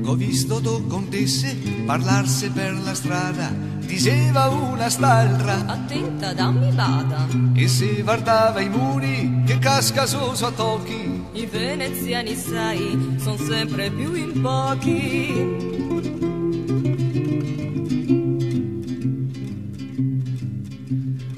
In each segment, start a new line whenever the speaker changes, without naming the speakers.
Ho visto due contesse parlarsi per la strada, diceva una st'altra:
attenta, dammi bada.
E se guardava i muri che casca su tocchi.
I veneziani, sai, son sempre più in pochi.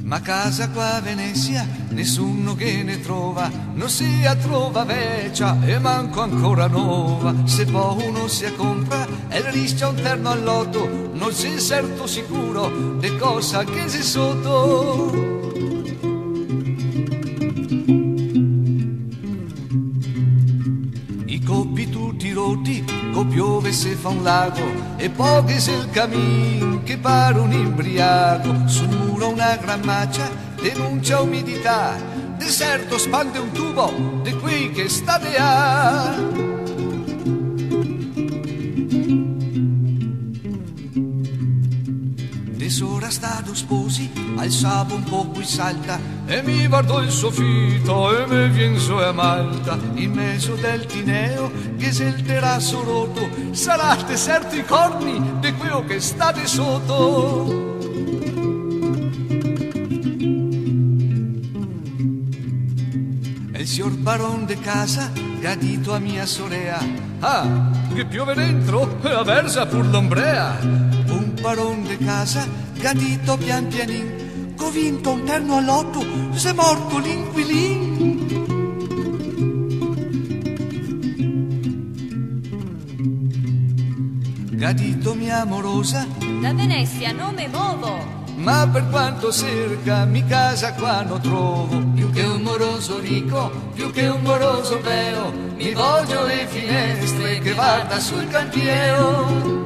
Ma casa qua a Venezia nessuno che ne trova, non si trova vecchia e manco ancora nuova. Se poi uno si compra e rischia un terno all'otto, non si è certo sicuro di cosa che si sotto. I coppi tutti rotti, piove se fa un lago, e poi se il cammin che pare un imbriaco. Sul muro una gran macchia denuncia umidità, deserto spande un tubo di quei che state a. Tesora stato sposi, al sapo un po' qui salta, e mi guardo il soffitto e mi vien su a malta. In mezzo del tineo, che se il terrazzo rotto, sarà deserto i corni di quello che state sotto. E il signor baron de casa, che ha dito a mia sorella: ah, che piove dentro, e avversa pur l'ombrea. Un baron de casa, che ha dito pian pianin: ho vinto un terno all'otto, s'è morto l'inquilin. Che ha dito mia amorosa:
da Venezia non me muovo.
Ma per quanto cerca mi casa qua non trovo. Più che un moroso ricco, più che un moroso vero, mi voglio le finestre che guarda sul cantiere.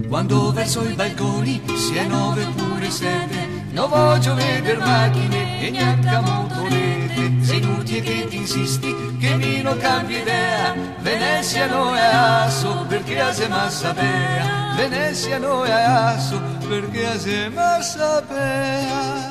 Quando verso i balconi, sia 9 oppure 7, non voglio vedere macchine e neanche motorette. Sei inutile che ti insisti, che mi non cambia idea. Venezia no è asso, perché a se massa bea. Venezia no è asso, perché a se massa bea.